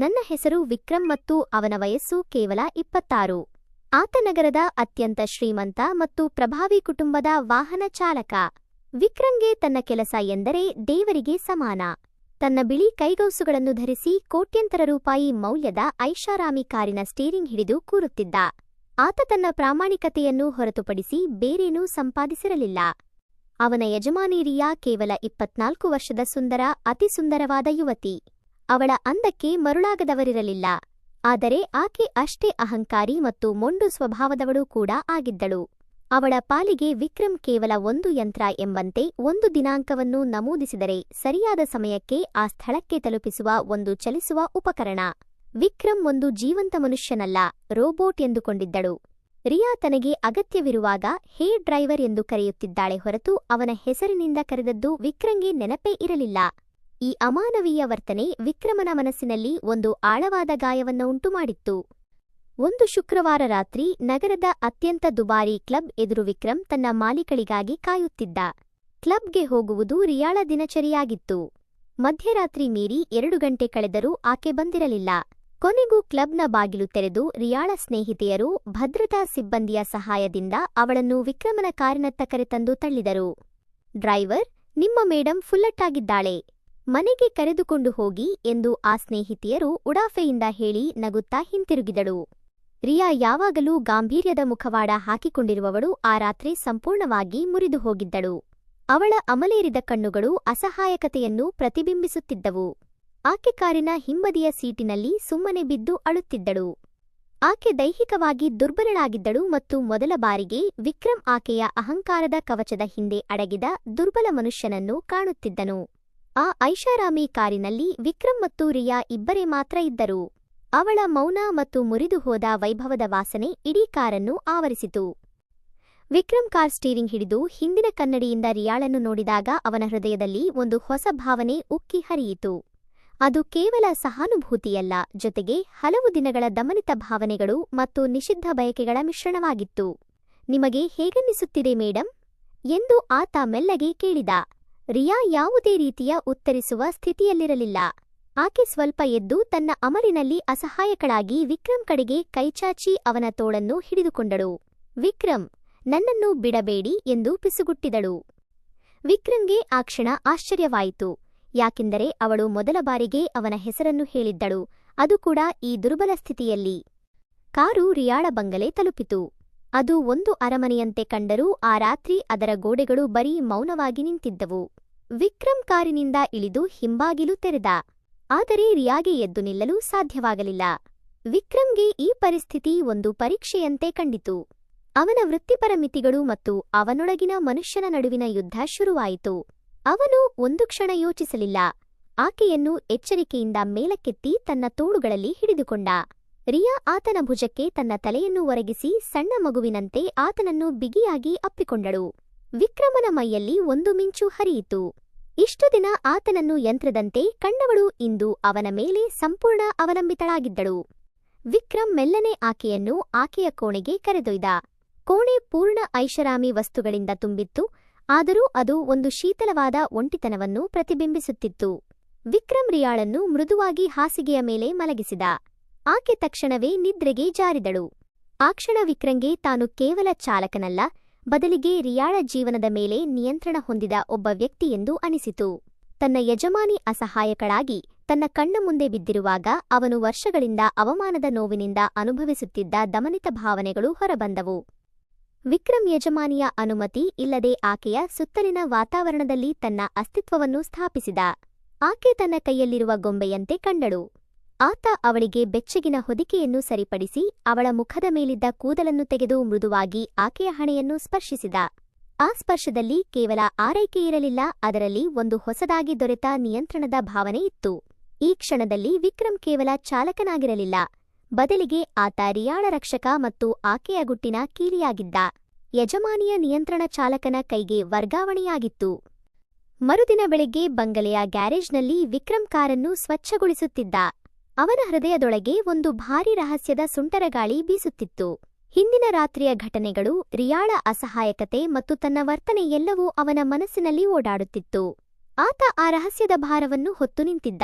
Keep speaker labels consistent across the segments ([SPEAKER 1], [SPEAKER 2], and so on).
[SPEAKER 1] ನನ್ನ ಹೆಸರು ವಿಕ್ರಮ್ ಮತ್ತು ಅವನ ವಯಸ್ಸು ಕೇವಲ 26. ಆತ ನಗರದ ಅತ್ಯಂತ ಶ್ರೀಮಂತ ಮತ್ತು ಪ್ರಭಾವಿ ಕುಟುಂಬದ ವಾಹನ ಚಾಲಕ. ವಿಕ್ರಮ್ಗೆ ತನ್ನ ಕೆಲಸ ಎಂದರೆ ದೇವರಿಗೆ ಸಮಾನ. ತನ್ನ ಬಿಳಿ ಕೈಗೌಸುಗಳನ್ನು ಧರಿಸಿ ಕೋಟ್ಯಂತರ ರೂಪಾಯಿ ಮೌಲ್ಯದ ಐಷಾರಾಮಿ ಕಾರಿನ ಸ್ಟೀರಿಂಗ್ ಹಿಡಿದು ಕೂರುತ್ತಿದ್ದ. ಆತ ತನ್ನ ಪ್ರಾಮಾಣಿಕತೆಯನ್ನು ಹೊರತುಪಡಿಸಿ ಬೇರೇನೂ ಸಂಪಾದಿಸಿರಲಿಲ್ಲ. ಅವನ ಯಜಮಾನಿ ರಿಯಾ ಕೇವಲ 24 ವರ್ಷದ ಸುಂದರ, ಅತಿ ಸುಂದರವಾದ ಯುವತಿ. ಅವಳ ಅಂದಕ್ಕೆ ಮರುಳಾಗದವರಿರಲಿಲ್ಲ. ಆದರೆ ಆಕೆ ಅಷ್ಟೇ ಅಹಂಕಾರಿ ಮತ್ತು ಮೊಂಡು ಸ್ವಭಾವದವಳು ಕೂಡ ಆಗಿದ್ದಳು. ಅವಳ ಪಾಲಿಗೆ ವಿಕ್ರಮ್ ಕೇವಲ ಒಂದು ಯಂತ್ರ ಎಂಬಂತೆ ಒಂದು ದಿನಾಂಕವನ್ನು ನಮೂದಿಸಿದರೆ ಸರಿಯಾದ ಸಮಯಕ್ಕೆ ಆ ಸ್ಥಳಕ್ಕೆ ತಲುಪಿಸುವ ಒಂದು ಚಲಿಸುವ ಉಪಕರಣ. ವಿಕ್ರಮ್ ಒಂದು ಜೀವಂತ ಮನುಷ್ಯನಲ್ಲ, ರೋಬೋಟ್ ಎಂದುಕೊಂಡಿದ್ದಳು. ರಿಯಾ ತನಗೆ ಅಗತ್ಯವಿರುವಾಗ ಹೇ ಡ್ರೈವರ್ ಎಂದು ಕರೆಯುತ್ತಿದ್ದಾಳೆ ಹೊರತು ಅವನ ಹೆಸರಿನಿಂದ ಕರೆದದ್ದು ವಿಕ್ರಂಗೆ ನೆನಪೇ ಇರಲಿಲ್ಲ. ಈ ಅಮಾನವೀಯ ವರ್ತನೆ ವಿಕ್ರಮನ ಮನಸ್ಸಿನಲ್ಲಿ ಒಂದು ಆಳವಾದ ಗಾಯವನ್ನು ಉಂಟುಮಾಡಿತ್ತು. ಒಂದು ಶುಕ್ರವಾರ ರಾತ್ರಿ ನಗರದ ಅತ್ಯಂತ ದುಬಾರಿ ಕ್ಲಬ್ ಎದುರು ವಿಕ್ರಮ್ ತನ್ನ ಮಾಲೀಕಳಿಗಾಗಿ ಕಾಯುತ್ತಿದ್ದ. ಕ್ಲಬ್ಗೆ ಹೋಗುವುದು ರಿಯಾಳ ದಿನಚರಿಯಾಗಿತ್ತು. ಮಧ್ಯರಾತ್ರಿ ಮೀರಿ 2 ಗಂಟೆ ಕಳೆದರೂ ಆಕೆ ಬಂದಿರಲಿಲ್ಲ. ಕೊನೆಗೂ ಕ್ಲಬ್ನ ಬಾಗಿಲು ತೆರೆದು ರಿಯಾಳ ಸ್ನೇಹಿತೆಯರು ಭದ್ರತಾ ಸಿಬ್ಬಂದಿಯ ಸಹಾಯದಿಂದ ಅವಳನ್ನು ವಿಕ್ರಮನ ಕಾರಿನತ್ತ ಕರೆತಂದು ತಳ್ಳಿದರು. ಡ್ರೈವರ್, ನಿಮ್ಮ ಮೇಡಂ ಫುಲ್ಲಟ್ಟಾಗಿದ್ದಾಳೆ, ಮನೆಗೆ ಕರೆದುಕೊಂಡು ಹೋಗಿ ಎಂದು ಆ ಸ್ನೇಹಿತೆಯರು ಉಡಾಫೆಯಿಂದ ಹೇಳಿ ನಗುತ್ತಾ ಹಿಂತಿರುಗಿದಳು. ರಿಯಾ ಯಾವಾಗಲೂ ಗಾಂಭೀರ್ಯದ ಮುಖವಾಡ ಹಾಕಿಕೊಂಡಿರುವವಳು ಆ ರಾತ್ರಿ ಸಂಪೂರ್ಣವಾಗಿ ಮುರಿದು ಹೋಗಿದ್ದಳು. ಅವಳ ಅಮಲೇರಿದ ಕಣ್ಣುಗಳು ಅಸಹಾಯಕತೆಯನ್ನು ಪ್ರತಿಬಿಂಬಿಸುತ್ತಿದ್ದವು. ಆಕೆ ಕಾರಿನ ಹಿಂಬದಿಯ ಸೀಟಿನಲ್ಲಿ ಸುಮ್ಮನೆ ಬಿದ್ದು ಅಳುತ್ತಿದ್ದಳು. ಆಕೆ ದೈಹಿಕವಾಗಿ ದುರ್ಬಲಳಾಗಿದ್ದಳು ಮತ್ತು ಮೊದಲ ಬಾರಿಗೆ ವಿಕ್ರಮ್ ಆಕೆಯ ಅಹಂಕಾರದ ಕವಚದ ಹಿಂದೆ ಅಡಗಿದ ದುರ್ಬಲ ಮನುಷ್ಯನನ್ನು ಕಾಣುತ್ತಿದ್ದನು. ಆ ಐಷಾರಾಮಿ ಕಾರಿನಲ್ಲಿ ವಿಕ್ರಮ್ ಮತ್ತು ರಿಯಾ ಇಬ್ಬರೇ ಮಾತ್ರ ಇದ್ದರು. ಅವಳ ಮೌನ ಮತ್ತು ಮುರಿದು ಹೋದ ವೈಭವದ ವಾಸನೆ ಇಡೀ ಕಾರನ್ನು ಆವರಿಸಿತು. ವಿಕ್ರಮ್ ಕಾರ್ ಸ್ಟೀರಿಂಗ್ ಹಿಡಿದು ಹಿಂದಿನ ಕನ್ನಡಿಯಿಂದ ರಿಯಾಳನ್ನು ನೋಡಿದಾಗ ಅವನ ಹೃದಯದಲ್ಲಿ ಒಂದು ಹೊಸ ಭಾವನೆ ಉಕ್ಕಿ ಹರಿಯಿತು. ಅದು ಕೇವಲ ಸಹಾನುಭೂತಿಯಲ್ಲ, ಜೊತೆಗೆ ಹಲವು ದಿನಗಳ ದಮನಿತ ಭಾವನೆಗಳು ಮತ್ತು ನಿಷಿದ್ಧ ಬಯಕೆಗಳ ಮಿಶ್ರಣವಾಗಿತ್ತು. ನಿಮಗೆ ಹೇಗನ್ನಿಸುತ್ತಿದೆ ಮೇಡಂ ಎಂದು ಆತ ಮೆಲ್ಲಗೆ ಕೇಳಿದ. ರಿಯಾ ಯಾವುದೇ ರೀತಿಯ ಉತ್ತರಿಸುವ ಸ್ಥಿತಿಯಲ್ಲಿರಲಿಲ್ಲ. ಆಕೆ ಸ್ವಲ್ಪ ಎದ್ದು ತನ್ನ ಅಮಲಿನಲ್ಲಿ ಅಸಹಾಯಕಳಾಗಿ ವಿಕ್ರಮ್ ಕಡೆಗೆ ಕೈಚಾಚಿ ಅವನ ತೋಳನ್ನು ಹಿಡಿದುಕೊಂಡಳು. ವಿಕ್ರಮ್, ನನ್ನನ್ನು ಬಿಡಬೇಡಿ ಎಂದು ಪಿಸುಗುಟ್ಟಿದಳು. ವಿಕ್ರಮ್ಗೆ ಆ ಕ್ಷಣ ಆಶ್ಚರ್ಯವಾಯಿತು, ಯಾಕೆಂದರೆ ಅವಳು ಮೊದಲ ಬಾರಿಗೆ ಅವನ ಹೆಸರನ್ನು ಹೇಳಿದ್ದಳು, ಅದು ಕೂಡ ಈ ದುರ್ಬಲ ಸ್ಥಿತಿಯಲ್ಲಿ. ಕಾರು ರಿಯಾಳ ಬಂಗಲೆ ತಲುಪಿತು. ಅದು ಒಂದು ಅರಮನೆಯಂತೆ ಕಂಡರೂ ಆ ರಾತ್ರಿ ಅದರ ಗೋಡೆಗಳು ಬರೀ ಮೌನವಾಗಿ ನಿಂತಿದ್ದವು. ವಿಕ್ರಮ್ ಕಾರಿನಿಂದ ಇಳಿದು ಹಿಂಬಾಗಿಲು ತೆರೆದ. ಆದರೆ ರಿಯಾಗೆ ಎದ್ದು ನಿಲ್ಲಲು ಸಾಧ್ಯವಾಗಲಿಲ್ಲ. ವಿಕ್ರಮ್ಗೆ ಈ ಪರಿಸ್ಥಿತಿ ಒಂದು ಪರೀಕ್ಷೆಯಂತೆ ಕಂಡಿತು. ಅವನ ವೃತ್ತಿಪರ ಮಿತಿಗಳು ಮತ್ತು ಅವನೊಳಗಿನ ಮನುಷ್ಯನ ನಡುವಿನ ಯುದ್ಧ ಶುರುವಾಯಿತು. ಅವನು ಒಂದು ಕ್ಷಣ ಯೋಚಿಸಲಿಲ್ಲ. ಆಕೆಯನ್ನು ಎಚ್ಚರಿಕೆಯಿಂದ ಮೇಲಕ್ಕೆತ್ತಿ ತನ್ನ ತೋಳುಗಳಲ್ಲಿ ಹಿಡಿದುಕೊಂಡ. ರಿಯಾ ಆತನ ಭುಜಕ್ಕೆ ತನ್ನ ತಲೆಯನ್ನು ಒರಗಿಸಿ ಸಣ್ಣ ಮಗುವಿನಂತೆ ಆತನನ್ನು ಬಿಗಿಯಾಗಿ ಅಪ್ಪಿಕೊಂಡಳು. ವಿಕ್ರಮನ ಮೈಯಲ್ಲಿ ಒಂದು ಮಿಂಚು ಹರಿಯಿತು. ಇಷ್ಟು ದಿನ ಆತನನ್ನು ಯಂತ್ರದಂತೆ ಕಂಡವಳು ಇಂದು ಅವನ ಮೇಲೆ ಸಂಪೂರ್ಣ ಅವಲಂಬಿತಳಾಗಿದ್ದಳು. ವಿಕ್ರಮ್ ಮೆಲ್ಲನೆ ಆಕೆಯನ್ನು ಆಕೆಯ ಕೋಣೆಗೆ ಕರೆದೊಯ್ದ. ಕೋಣೆ ಪೂರ್ಣ ಐಷಾರಾಮಿ ವಸ್ತುಗಳಿಂದ ತುಂಬಿತ್ತು, ಆದರೂ ಅದು ಒಂದು ಶೀತಲವಾದ ಒಂಟಿತನವನ್ನು ಪ್ರತಿಬಿಂಬಿಸುತ್ತಿತ್ತು. ವಿಕ್ರಮ್ ರಿಯಾಳನ್ನು ಮೃದುವಾಗಿ ಹಾಸಿಗೆಯ ಮೇಲೆ ಮಲಗಿಸಿದ. ಆಕೆ ತಕ್ಷಣವೇ ನಿದ್ರೆಗೆ ಜಾರಿದಳು. ಆ ಕ್ಷಣ ವಿಕ್ರಂಗೆ ತಾನು ಕೇವಲ ಚಾಲಕನಲ್ಲ, ಬದಲಿಗೆ ರಿಯಾಳ ಜೀವನದ ಮೇಲೆ ನಿಯಂತ್ರಣ ಹೊಂದಿದ ಒಬ್ಬ ವ್ಯಕ್ತಿ ಎಂದು ಅನಿಸಿತು. ತನ್ನ ಯಜಮಾನಿ ಅಸಹಾಯಕಳಾಗಿ ತನ್ನ ಕಣ್ಣ ಮುಂದೆ ಬಿದ್ದಿರುವಾಗ ಅವನು ವರ್ಷಗಳಿಂದ ಅವಮಾನದ ನೋವಿನಿಂದ ಅನುಭವಿಸುತ್ತಿದ್ದ ದಮನಿತ ಭಾವನೆಗಳು ಹೊರಬಂದವು. ವಿಕ್ರಮ್ ಯಜಮಾನಿಯ ಅನುಮತಿ ಇಲ್ಲದೆ ಆಕೆಯ ಸುತ್ತಲಿನ ವಾತಾವರಣದಲ್ಲಿ ತನ್ನ ಅಸ್ತಿತ್ವವನ್ನು ಸ್ಥಾಪಿಸಿದ. ಆಕೆ ತನ್ನ ಕೈಯಲ್ಲಿರುವ ಗೊಂಬೆಯಂತೆ ಕಂಡಳು. ಆತ ಅವಳಿಗೆ ಬೆಚ್ಚಗಿನ ಹೊದಿಕೆಯನ್ನು ಸರಿಪಡಿಸಿ ಅವಳ ಮುಖದ ಮೇಲಿದ್ದ ಕೂದಲನ್ನು ತೆಗೆದು ಮೃದುವಾಗಿ ಆಕೆಯ ಹಣೆಯನ್ನು ಸ್ಪರ್ಶಿಸಿದ. ಆ ಸ್ಪರ್ಶದಲ್ಲಿ ಕೇವಲ ಆರೈಕೆಯಿರಲಿಲ್ಲ, ಅದರಲ್ಲಿ ಒಂದು ಹೊಸದಾಗಿ ದೊರೆತ ನಿಯಂತ್ರಣದ ಭಾವನೆ ಇತ್ತು. ಈ ಕ್ಷಣದಲ್ಲಿ ವಿಕ್ರಮ್ ಕೇವಲ ಚಾಲಕನಾಗಿರಲಿಲ್ಲ, ಬದಲಿಗೆ ಆತ ರಿಯಾಳ ರಕ್ಷಕ ಮತ್ತು ಆಕೆಯ ಗುಟ್ಟಿನ ಕೀಲಿಯಾಗಿದ್ದ. ಯಜಮಾನಿಯ ನಿಯಂತ್ರಣ ಚಾಲಕನ ಕೈಗೆ ವರ್ಗಾವಣೆಯಾಗಿತ್ತು. ಮರುದಿನ ಬೆಳಗ್ಗೆ ಬಂಗಲೆಯ ಗ್ಯಾರೇಜ್ನಲ್ಲಿ ವಿಕ್ರಮ್ ಕಾರನ್ನು ಸ್ವಚ್ಛಗೊಳಿಸುತ್ತಿದ್ದ. ಅವನ ಹೃದಯದೊಳಗೆ ಒಂದು ಭಾರೀ ರಹಸ್ಯದ ಸುಂಟರಗಾಳಿ ಬೀಸುತ್ತಿತ್ತು. ಹಿಂದಿನ ರಾತ್ರಿಯ ಘಟನೆಗಳು, ರಿಯಾಳ ಅಸಹಾಯಕತೆ ಮತ್ತು ತನ್ನ ವರ್ತನೆ ಎಲ್ಲವೂ ಅವನ ಮನಸ್ಸಿನಲ್ಲಿ ಓಡಾಡುತ್ತಿತ್ತು. ಆತ ಆ ರಹಸ್ಯದ ಭಾರವನ್ನು ಹೊತ್ತು ನಿಂತಿದ್ದ.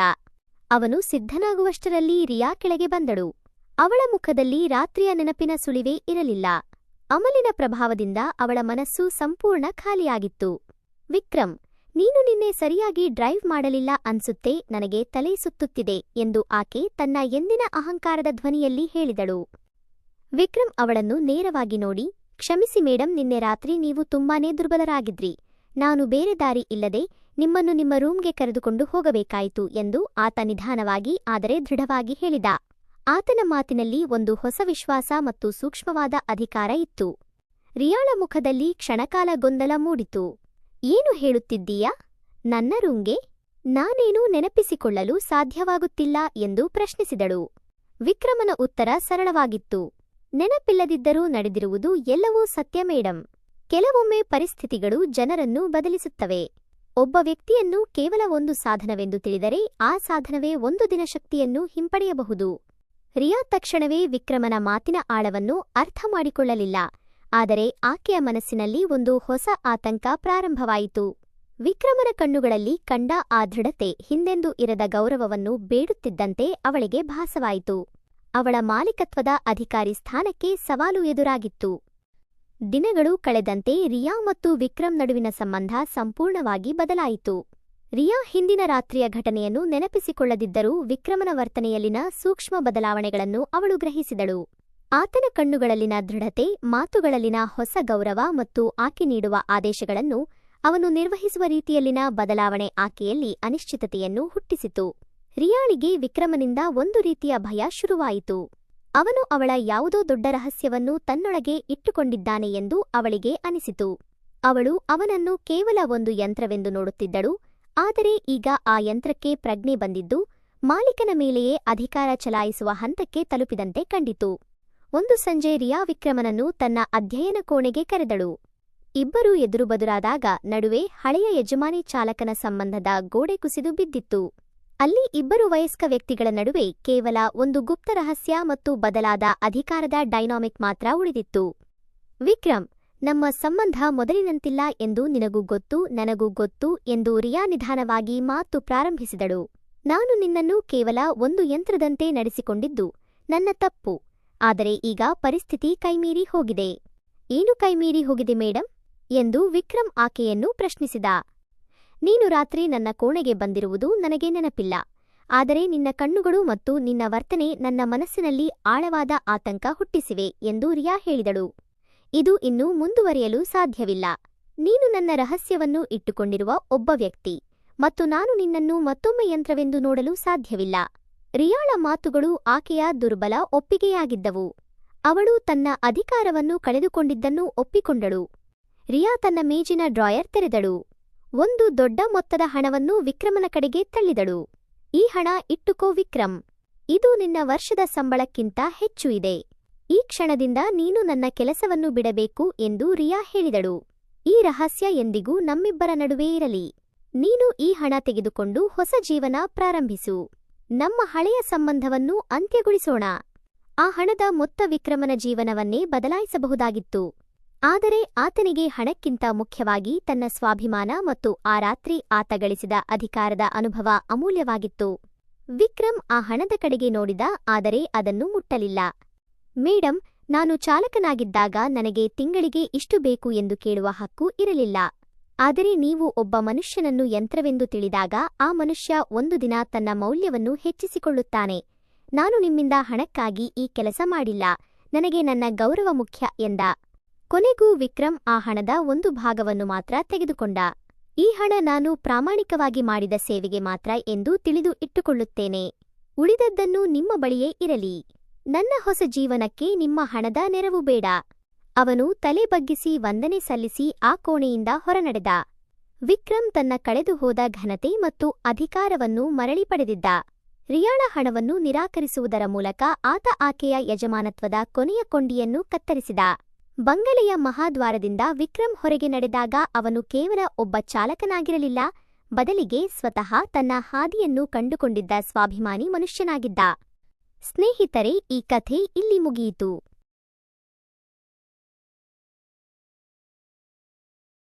[SPEAKER 1] ಅವನು ಸಿದ್ಧನಾಗುವಷ್ಟರಲ್ಲಿ ರಿಯಾ ಕೆಳಗೆ ಬಂದಳು. ಅವಳ ಮುಖದಲ್ಲಿ ರಾತ್ರಿಯ ನೆನಪಿನ ಸುಳಿವೇ ಇರಲಿಲ್ಲ. ಅಮಲಿನ ಪ್ರಭಾವದಿಂದ ಅವಳ ಮನಸ್ಸು ಸಂಪೂರ್ಣ ಖಾಲಿಯಾಗಿತ್ತು. ವಿಕ್ರಮ್, ನೀನು ನಿನ್ನೆ ಸರಿಯಾಗಿ ಡ್ರೈವ್ ಮಾಡಲಿಲ್ಲ ಅನ್ಸುತ್ತೆ, ನನಗೆ ತಲೆ ಸುತ್ತುತ್ತಿದೆ ಎಂದು ಆಕೆ ತನ್ನ ಎಂದಿನ ಅಹಂಕಾರದ ಧ್ವನಿಯಲ್ಲಿ ಹೇಳಿದಳು. ವಿಕ್ರಮ್ ಅವಳನ್ನು ನೇರವಾಗಿ ನೋಡಿ, ಕ್ಷಮಿಸಿ ಮೇಡಂ, ನಿನ್ನೆ ರಾತ್ರಿ ನೀವು ತುಂಬಾನೇ ದುರ್ಬಲರಾಗಿದ್ರಿ. ನಾನು ಬೇರೆ ದಾರಿ ಇಲ್ಲದೆ ನಿಮ್ಮನ್ನು ನಿಮ್ಮ ರೂಮ್ಗೆ ಕರೆದುಕೊಂಡು ಹೋಗಬೇಕಾಯಿತು ಎಂದು ಆತ ನಿಧಾನವಾಗಿ ಆದರೆ ದೃಢವಾಗಿ ಹೇಳಿದ. ಆತನ ಮಾತಿನಲ್ಲಿ ಒಂದು ಹೊಸ ವಿಶ್ವಾಸ ಮತ್ತು ಸೂಕ್ಷ್ಮವಾದ ಅಧಿಕಾರ ಇತ್ತು. ರಿಯಾಳ ಮುಖದಲ್ಲಿ ಕ್ಷಣಕಾಲ ಗೊಂದಲ ಮೂಡಿತು. ಏನು ಹೇಳುತ್ತಿದ್ದೀಯಾ? ನನ್ನ ರೂಂಗೆ? ನಾನೇನೂ ನೆನಪಿಸಿಕೊಳ್ಳಲು ಸಾಧ್ಯವಾಗುತ್ತಿಲ್ಲ ಎಂದು ಪ್ರಶ್ನಿಸಿದಳು. ವಿಕ್ರಮನ ಉತ್ತರ ಸರಳವಾಗಿತ್ತು. ನೆನಪಿಲ್ಲದಿದ್ದರೂ ನಡೆದಿರುವುದು ಎಲ್ಲವೂ ಸತ್ಯ ಮೇಡಂ. ಕೆಲವೊಮ್ಮೆ ಪರಿಸ್ಥಿತಿಗಳು ಜನರನ್ನು ಬದಲಿಸುತ್ತವೆ. ಒಬ್ಬ ವ್ಯಕ್ತಿಯನ್ನು ಕೇವಲ ಒಂದು ಸಾಧನವೆಂದು ತಿಳಿದರೆ ಆ ಸಾಧನವೇ ಒಂದು ದಿನ ಶಕ್ತಿಯನ್ನು ಹಿಂಪಡೆಯಬಹುದು. ರಿಯಾ ತಕ್ಷಣವೇ ವಿಕ್ರಮನ ಮಾತಿನ ಆಳವನ್ನು ಅರ್ಥ ಮಾಡಿಕೊಳ್ಳಲಿಲ್ಲ. ಆದರೆ ಆಕೆಯ ಮನಸ್ಸಿನಲ್ಲಿ ಒಂದು ಹೊಸ ಆತಂಕ ಪ್ರಾರಂಭವಾಯಿತು. ವಿಕ್ರಮನ ಕಣ್ಣುಗಳಲ್ಲಿ ಕಂಡ ಆ ದೃಢತೆ ಹಿಂದೆಂದೂ ಇರದ ಗೌರವವನ್ನು ಬೇಡುತ್ತಿದ್ದಂತೆ ಅವಳಿಗೆ ಭಾಸವಾಯಿತು. ಅವಳ ಮಾಲೀಕತ್ವದ ಅಧಿಕಾರಿ ಸ್ಥಾನಕ್ಕೆ ಸವಾಲು ಎದುರಾಗಿತ್ತು. ದಿನಗಳು ಕಳೆದಂತೆ ರಿಯಾ ಮತ್ತು ವಿಕ್ರಮ್ ನಡುವಿನ ಸಂಬಂಧ ಸಂಪೂರ್ಣವಾಗಿ ಬದಲಾಯಿತು. ರಿಯಾ ಹಿಂದಿನ ರಾತ್ರಿಯ ಘಟನೆಯನ್ನು ನೆನಪಿಸಿಕೊಳ್ಳದಿದ್ದರೂ ವಿಕ್ರಮನ ವರ್ತನೆಯಲ್ಲಿನ ಸೂಕ್ಷ್ಮ ಬದಲಾವಣೆಗಳನ್ನು ಅವಳು ಗ್ರಹಿಸಿದಳು. ಆತನ ಕಣ್ಣುಗಳಲ್ಲಿನ ದೃಢತೆ, ಮಾತುಗಳಲ್ಲಿನ ಹೊಸ ಗೌರವ ಮತ್ತು ಆಕೆ ನೀಡುವ ಆದೇಶಗಳನ್ನು ಅವನು ನಿರ್ವಹಿಸುವ ರೀತಿಯಲ್ಲಿನ ಬದಲಾವಣೆ ಆಕೆಯಲ್ಲಿ ಅನಿಶ್ಚಿತತೆಯನ್ನು ಹುಟ್ಟಿಸಿತು. ರಿಯಾಳಿಗೆ ವಿಕ್ರಮನಿಂದ ಒಂದು ರೀತಿಯ ಭಯ ಶುರುವಾಯಿತು. ಅವನು ಅವಳ ಯಾವುದೋ ದೊಡ್ಡ ರಹಸ್ಯವನ್ನು ತನ್ನೊಳಗೆ ಇಟ್ಟುಕೊಂಡಿದ್ದಾನೆ ಎಂದು ಅವಳಿಗೆ ಅನಿಸಿತು. ಅವಳು ಅವನನ್ನು ಕೇವಲ ಒಂದು ಯಂತ್ರವೆಂದು ನೋಡುತ್ತಿದ್ದಳು. ಆದರೆ ಈಗ ಆ ಯಂತ್ರಕ್ಕೆ ಪ್ರಜ್ಞೆ ಬಂದಿದ್ದು ಮಾಲೀಕನ ಮೇಲೆಯೇ ಅಧಿಕಾರ ಚಲಾಯಿಸುವ ಹಂತಕ್ಕೆ ತಲುಪಿದಂತೆ ಕಂಡಿತು. ಒಂದು ಸಂಜೆ ರಿಯಾ ವಿಕ್ರಮನನ್ನು ತನ್ನ ಅಧ್ಯಯನ ಕೋಣೆಗೆ ಕರೆದಳು. ಇಬ್ಬರೂ ಎದುರುಬದುರಾದಾಗ ನಡುವೆ ಹಳೆಯ ಯಜಮಾನಿ ಚಾಲಕನ ಸಂಬಂಧದ ಗೋಡೆ ಕುಸಿದು ಬಿದ್ದಿತ್ತು. ಅಲ್ಲಿ ಇಬ್ಬರು ವಯಸ್ಕ ವ್ಯಕ್ತಿಗಳ ನಡುವೆ ಕೇವಲ ಒಂದು ಗುಪ್ತ ರಹಸ್ಯ ಮತ್ತು ಬದಲಾದ ಅಧಿಕಾರದ ಡೈನಾಮಿಕ್ ಮಾತ್ರ ಉಳಿದಿತ್ತು. ವಿಕ್ರಮ್, ನಮ್ಮ ಸಂಬಂಧ ಮೊದಲಿನಂತಿಲ್ಲ ಎಂದು ನಿನಗೂ ಗೊತ್ತು, ನನಗೂ ಗೊತ್ತು ಎಂದು ರಿಯಾ ನಿಧಾನವಾಗಿ ಮಾತು ಪ್ರಾರಂಭಿಸಿದಳು. ನಾನು ನಿನ್ನನ್ನು ಕೇವಲ ಒಂದು ಯಂತ್ರದಂತೆ ನಡೆಸಿಕೊಂಡಿದ್ದು ನನ್ನ ತಪ್ಪು. ಆದರೆ ಈಗ ಪರಿಸ್ಥಿತಿ ಕೈಮೀರಿ ಹೋಗಿದೆ. ಏನು ಕೈಮೀರಿ ಹೋಗಿದೆ ಮೇಡಂ ಎಂದು ವಿಕ್ರಮ್ ಆಕೆಯನ್ನು ಪ್ರಶ್ನಿಸಿದ. ನೀನು ರಾತ್ರಿ ನನ್ನ ಕೋಣೆಗೆ ಬಂದಿರುವುದು ನನಗೆ ನೆನಪಿಲ್ಲ. ಆದರೆ ನಿನ್ನ ಕಣ್ಣುಗಳು ಮತ್ತು ನಿನ್ನ ವರ್ತನೆ ನನ್ನ ಮನಸ್ಸಿನಲ್ಲಿ ಆಳವಾದ ಆತಂಕ ಹುಟ್ಟಿಸಿವೆ ಎಂದು ರಿಯಾ ಹೇಳಿದಳು. ಇದು ಇನ್ನೂ ಮುಂದುವರಿಯಲು ಸಾಧ್ಯವಿಲ್ಲ. ನೀನು ನನ್ನ ರಹಸ್ಯವನ್ನು ಇಟ್ಟುಕೊಂಡಿರುವ ಒಬ್ಬ ವ್ಯಕ್ತಿ ಮತ್ತು ನಾನು ನಿನ್ನನ್ನು ಮತ್ತೊಮ್ಮೆ ಯಂತ್ರವೆಂದು ನೋಡಲು ಸಾಧ್ಯವಿಲ್ಲ. ರಿಯಾಳ ಮಾತುಗಳು ಆಕೆಯ ದುರ್ಬಲ ಒಪ್ಪಿಗೆಯಾಗಿದ್ದವು. ಅವಳು ತನ್ನ ಅಧಿಕಾರವನ್ನು ಕಳೆದುಕೊಂಡಿದ್ದನ್ನು ಒಪ್ಪಿಕೊಂಡಳು. ರಿಯಾ ತನ್ನ ಮೇಜಿನ ಡ್ರಾಯರ್ ತೆರೆದಳು. ಒಂದು ದೊಡ್ಡ ಮೊತ್ತದ ಹಣವನ್ನು ವಿಕ್ರಮನ ಕಡೆಗೆ ತಳ್ಳಿದಳು. ಈ ಹಣ ಇಟ್ಟುಕೋ ವಿಕ್ರಮ್. ಇದು ನಿನ್ನ ವರ್ಷದ ಸಂಬಳಕ್ಕಿಂತ ಹೆಚ್ಚು ಇದೆ. ಈ ಕ್ಷಣದಿಂದ ನೀನು ನನ್ನ ಕೆಲಸವನ್ನು ಬಿಡಬೇಕು ಎಂದು ರಿಯಾ ಹೇಳಿದಳು. ಈ ರಹಸ್ಯ ಎಂದಿಗೂ ನಮ್ಮಿಬ್ಬರ ನಡುವೆ ಇರಲಿ. ನೀನು ಈ ಹಣ ತೆಗೆದುಕೊಂಡು ಹೊಸ ಜೀವನ ಪ್ರಾರಂಭಿಸು. ನಮ್ಮ ಹಳೆಯ ಸಂಬಂಧವನ್ನು ಅಂತ್ಯಗೊಳಿಸೋಣ. ಆ ಹಣದ ಮೊತ್ತ ವಿಕ್ರಮನ ಜೀವನವನ್ನೇ ಬದಲಾಯಿಸಬಹುದಾಗಿತ್ತು. ಆದರೆ ಆತನಿಗೆ ಹಣಕ್ಕಿಂತ ಮುಖ್ಯವಾಗಿ ತನ್ನ ಸ್ವಾಭಿಮಾನ ಮತ್ತು ಆ ರಾತ್ರಿ ಆತ ಗಳಿಸಿದ ಅಧಿಕಾರದ ಅನುಭವ ಅಮೂಲ್ಯವಾಗಿತ್ತು. ವಿಕ್ರಮ್ ಆ ಹಣದ ಕಡೆಗೆ ನೋಡಿದ, ಆದರೆ ಅದನ್ನು ಮುಟ್ಟಲಿಲ್ಲ. ಮೇಡಂ, ನಾನು ಚಾಲಕನಾಗಿದ್ದಾಗ ನನಗೆ ತಿಂಗಳಿಗೆ ಇಷ್ಟು ಬೇಕು ಎಂದು ಕೇಳುವ ಹಕ್ಕು ಇರಲಿಲ್ಲ. ಆದರೆ ನೀವು ಒಬ್ಬ ಮನುಷ್ಯನನ್ನು ಯಂತ್ರವೆಂದು ತಿಳಿದಾಗ ಆ ಮನುಷ್ಯ ಒಂದು ದಿನ ತನ್ನ ಮೌಲ್ಯವನ್ನು ಹೆಚ್ಚಿಸಿಕೊಳ್ಳುತ್ತಾನೆ. ನಾನು ನಿಮ್ಮಿಂದ ಹಣಕ್ಕಾಗಿ ಈ ಕೆಲಸ ಮಾಡಿಲ್ಲ, ನನಗೆ ನನ್ನ ಗೌರವ ಮುಖ್ಯ ಎಂದ. ಕೊನೆಗೂ ವಿಕ್ರಮ್ ಆ ಹಣದ ಒಂದು ಭಾಗವನ್ನು ಮಾತ್ರ ತೆಗೆದುಕೊಂಡ. ಈ ಹಣ ನಾನು ಪ್ರಾಮಾಣಿಕವಾಗಿ ಮಾಡಿದ ಸೇವೆಗೆ ಮಾತ್ರ ಎಂದು ತಿಳಿದು ಇಟ್ಟುಕೊಳ್ಳುತ್ತೇನೆ. ಉಳಿದದ್ದನ್ನು ನಿಮ್ಮ ಬಳಿಯೇ ಇರಲಿ. ನನ್ನ ಹೊಸ ಜೀವನಕ್ಕೆ ನಿಮ್ಮ ಹಣದ ನೆರವು ಬೇಡ. ಅವನು ತಲೆ ಬಗ್ಗಿಸಿ ವಂದನೆ ಸಲ್ಲಿಸಿ ಆ ಕೋಣೆಯಿಂದ ಹೊರನಡೆದ. ವಿಕ್ರಮ್ ತನ್ನ ಕಳೆದು ಹೋದ ಘನತೆ ಮತ್ತು ಅಧಿಕಾರವನ್ನು ಮರಳಿ ಪಡೆದಿದ್ದ. ರಿಯಾಳ ಹಣವನ್ನು ನಿರಾಕರಿಸುವುದರ ಮೂಲಕ ಆತ ಆಕೆಯ ಯಜಮಾನತ್ವದ ಕೊನೆಯ ಕೊಂಡಿಯನ್ನು ಕತ್ತರಿಸಿದ. ಬಂಗಲೆಯ ಮಹಾದ್ವಾರದಿಂದ ವಿಕ್ರಮ್ ಹೊರಗೆ ನಡೆದಾಗ ಅವನು ಕೇವಲ ಒಬ್ಬ ಚಾಲಕನಾಗಿರಲಿಲ್ಲ, ಬದಲಿಗೆ ಸ್ವತಃ ತನ್ನ ಹಾದಿಯನ್ನು ಕಂಡುಕೊಂಡಿದ್ದ ಸ್ವಾಭಿಮಾನಿ ಮನುಷ್ಯನಾಗಿದ್ದ. ಸ್ನೇಹಿತರೆ, ಈ ಕಥೆ ಇಲ್ಲಿ ಮುಗಿಯಿತು.